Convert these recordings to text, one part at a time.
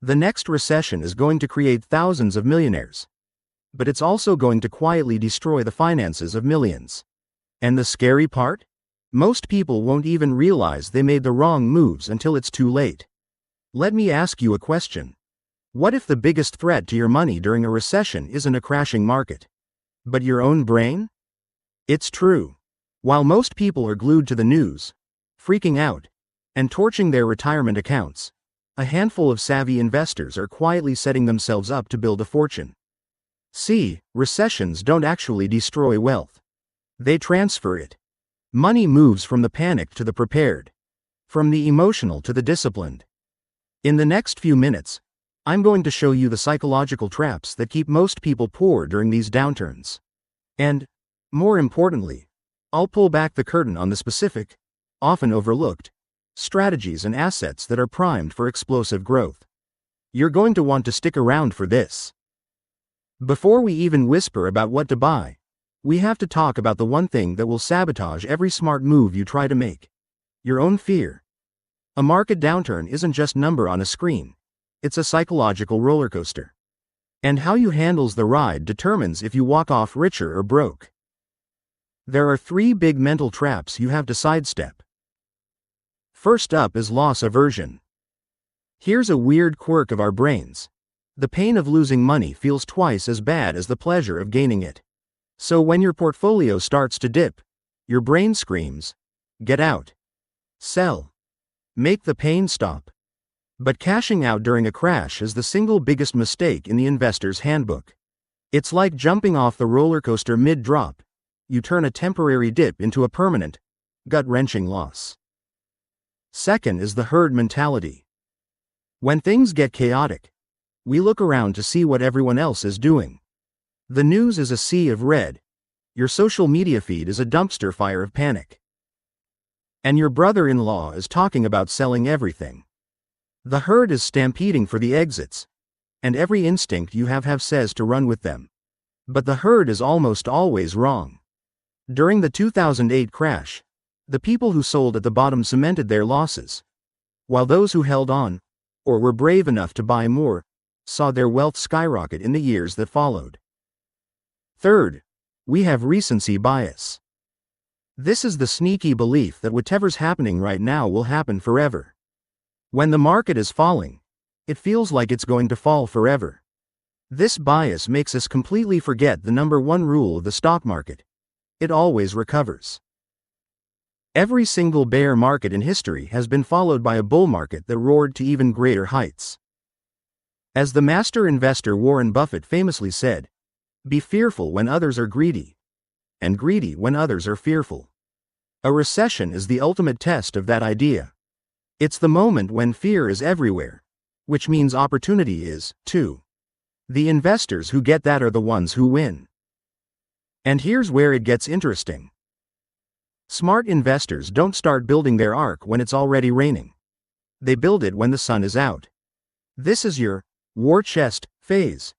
The next recession is going to create thousands of millionaires. But it's also going to quietly destroy the finances of millions. And the scary part? Most people won't even realize they made the wrong moves until it's too late. Let me ask you a question. What if the biggest threat to your money during a recession isn't a crashing market, but your own brain? It's true. While most people are glued to the news, freaking out, and torching their retirement accounts, a handful of savvy investors are quietly setting themselves up to build a fortune. See, recessions don't actually destroy wealth. They transfer it. Money moves from the panicked to the prepared, from the emotional to the disciplined. In the next few minutes, I'm going to show you the psychological traps that keep most people poor during these downturns. And, more importantly, I'll pull back the curtain on the specific, often overlooked, strategies and assets that are primed for explosive growth. You're going to want to stick around for this. Before we even whisper about what to buy, we have to talk about the one thing that will sabotage every smart move you try to make: your own fear. A market downturn isn't just a number on a screen, it's a psychological roller coaster. And how you handle the ride determines if you walk off richer or broke. There are 3 big mental traps you have to sidestep. First up is loss aversion. Here's a weird quirk of our brains. The pain of losing money feels twice as bad as the pleasure of gaining it. So when your portfolio starts to dip, your brain screams, "Get out. Sell. Make the pain stop." But cashing out during a crash is the single biggest mistake in the investor's handbook. It's like jumping off the roller coaster mid-drop. You turn a temporary dip into a permanent, gut-wrenching loss. Second is the herd mentality. When things get chaotic, we look around to see what everyone else is doing. The news is a sea of red. Your social media feed is a dumpster fire of panic. And your brother-in-law is talking about selling everything. The herd is stampeding for the exits, and every instinct you have says to run with them. But the herd is almost always wrong. During the 2008 crash, the people who sold at the bottom cemented their losses, while those who held on, or were brave enough to buy more, saw their wealth skyrocket in the years that followed. Third, we have recency bias. This is the sneaky belief that whatever's happening right now will happen forever. When the market is falling, it feels like it's going to fall forever. This bias makes us completely forget the number one rule of the stock market: it always recovers. Every single bear market in history has been followed by a bull market that roared to even greater heights. As the master investor Warren Buffett famously said, "Be fearful when others are greedy, and greedy when others are fearful." A recession is the ultimate test of that idea. It's the moment when fear is everywhere, which means opportunity is, too. The investors who get that are the ones who win. And here's where it gets interesting. Smart investors don't start building their ark when it's already raining. They build it when the sun is out. This is your war chest phase,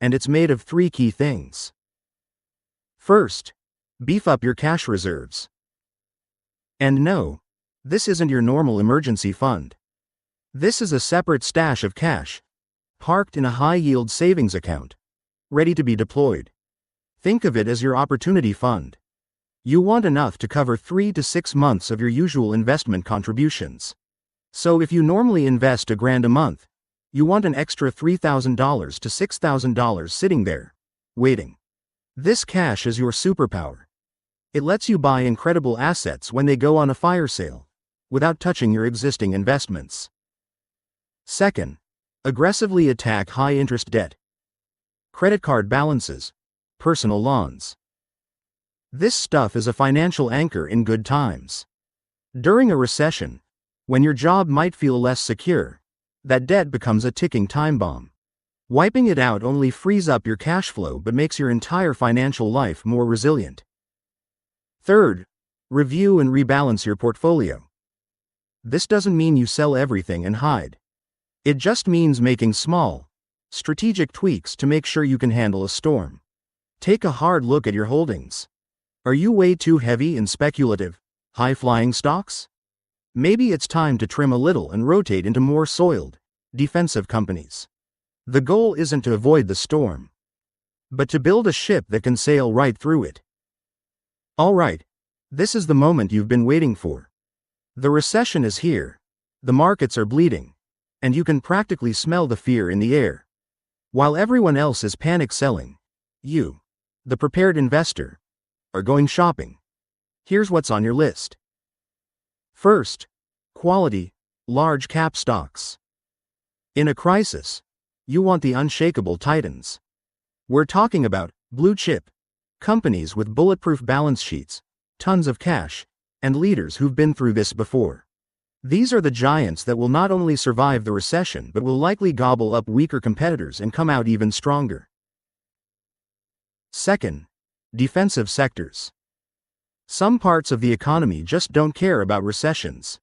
and it's made of 3 key things. First, beef up your cash reserves. And no, this isn't your normal emergency fund. This is a separate stash of cash, parked in a high-yield savings account, ready to be deployed. Think of it as your opportunity fund. You want enough to cover 3 to 6 months of your usual investment contributions. So if you normally invest $1,000 a month, you want an extra $3,000 to $6,000 sitting there, waiting. This cash is your superpower. It lets you buy incredible assets when they go on a fire sale, without touching your existing investments. Second, aggressively attack high-interest debt. Credit card balances, personal loans. This stuff is a financial anchor in good times. During a recession, when your job might feel less secure, that debt becomes a ticking time bomb. Wiping it out only frees up your cash flow but makes your entire financial life more resilient. Third, review and rebalance your portfolio. This doesn't mean you sell everything and hide. It just means making small, strategic tweaks to make sure you can handle a storm. Take a hard look at your holdings. Are you way too heavy in speculative, high-flying stocks? Maybe it's time to trim a little and rotate into more soiled, defensive companies. The goal isn't to avoid the storm, but to build a ship that can sail right through it. Alright, this is the moment you've been waiting for. The recession is here, the markets are bleeding, and you can practically smell the fear in the air. While everyone else is panic selling, you, the prepared investor, are going shopping. Here's what's on your list. First, quality, large cap stocks. In a crisis, you want the unshakable titans. We're talking about blue chip companies with bulletproof balance sheets, tons of cash, and leaders who've been through this before. These are the giants that will not only survive the recession but will likely gobble up weaker competitors and come out even stronger. Second, defensive sectors. Some parts of the economy just don't care about recessions.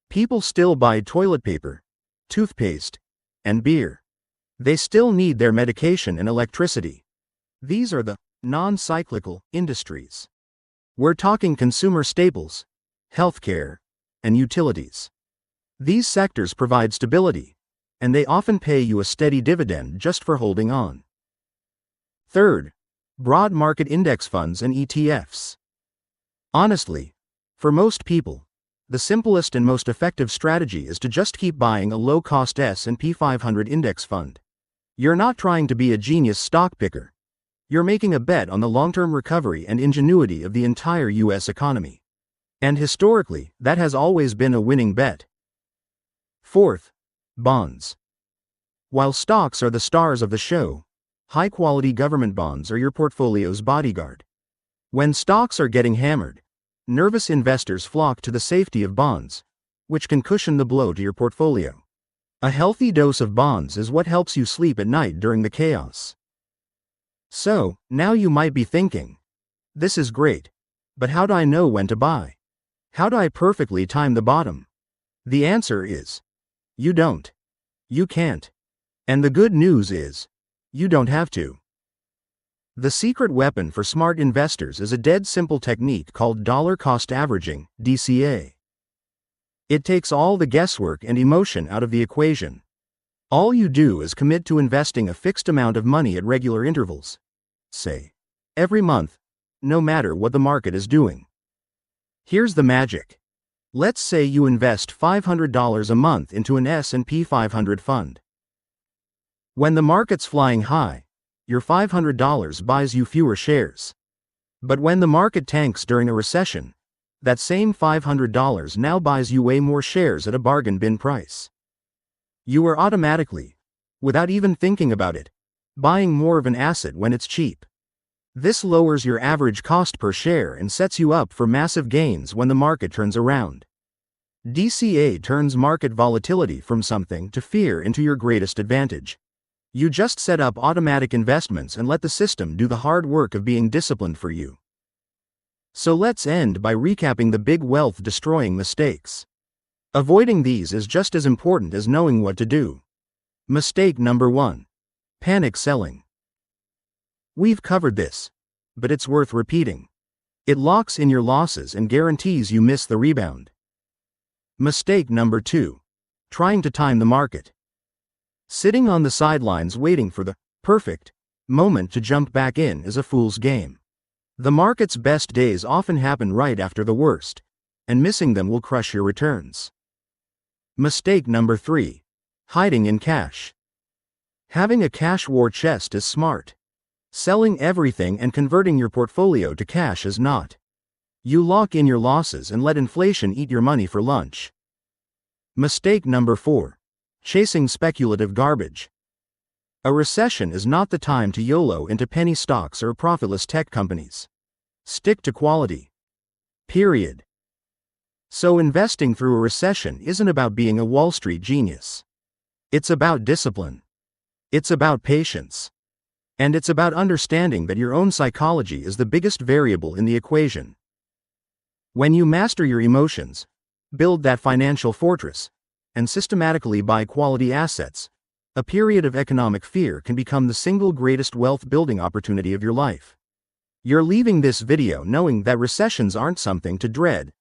People still buy toilet paper, toothpaste, and beer. They still need their medication and electricity. These are the non-cyclical industries. We're talking consumer staples, healthcare, and utilities. These sectors provide stability, and they often pay you a steady dividend just for holding on. Third, broad market index funds and ETFs. Honestly, for most people, the simplest and most effective strategy is to just keep buying a low-cost S&P 500 index fund. You're not trying to be a genius stock picker. You're making a bet on the long-term recovery and ingenuity of the entire US economy. And historically, that has always been a winning bet. Fourth, bonds. While stocks are the stars of the show, high-quality government bonds are your portfolio's bodyguard. When stocks are getting hammered, nervous investors flock to the safety of bonds, which can cushion the blow to your portfolio. A healthy dose of bonds is what helps you sleep at night during the chaos. So, now you might be thinking, this is great, but how do I know when to buy? How do I perfectly time the bottom? The answer is, you don't. You can't. And the good news is, you don't have to. The secret weapon for smart investors is a dead simple technique called dollar cost averaging, DCA. It takes all the guesswork and emotion out of the equation. All you do is commit to investing a fixed amount of money at regular intervals. Say, every month, no matter what the market is doing. Here's the magic. Let's say you invest $500 a month into an S&P 500 fund. When the market's flying high, your $500 buys you fewer shares. But when the market tanks during a recession, that same $500 now buys you way more shares at a bargain bin price. You are automatically, without even thinking about it, buying more of an asset when it's cheap. This lowers your average cost per share and sets you up for massive gains when the market turns around. DCA turns market volatility from something to fear into your greatest advantage. You just set up automatic investments and let the system do the hard work of being disciplined for you. So let's end by recapping the big wealth-destroying mistakes. Avoiding these is just as important as knowing what to do. Mistake number 1. Panic selling. We've covered this, but it's worth repeating. It locks in your losses and guarantees you miss the rebound. Mistake number 2. Trying to time the market. Sitting on the sidelines waiting for the perfect moment to jump back in is a fool's game. The market's best days often happen right after the worst, and missing them will crush your returns. Mistake number 3. Hiding in cash. Having a cash war chest is smart. Selling everything and converting your portfolio to cash is not. You lock in your losses and let inflation eat your money for lunch. Mistake number 4. Chasing speculative garbage. A recession is not the time to YOLO into penny stocks or profitless tech companies. Stick to quality. Period. So investing through a recession isn't about being a Wall Street genius. It's about discipline. It's about patience. And it's about understanding that your own psychology is the biggest variable in the equation. When you master your emotions, build that financial fortress, and systematically buy quality assets, a period of economic fear can become the single greatest wealth-building opportunity of your life. You're leaving this video knowing that recessions aren't something to dread.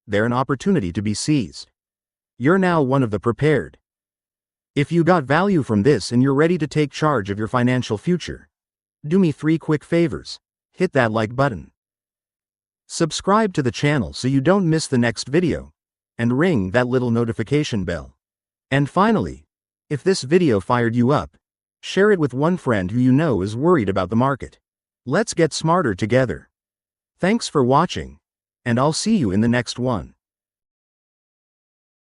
They're an opportunity to be seized. You're now one of the prepared. If you got value from this and you're ready to take charge of your financial future, do me 3 quick favors. Hit that like button. Subscribe to the channel so you don't miss the next video, and ring that little notification bell. And finally, if this video fired you up, share it with one friend who you know is worried about the market. Let's get smarter together. Thanks for watching, and I'll see you in the next one.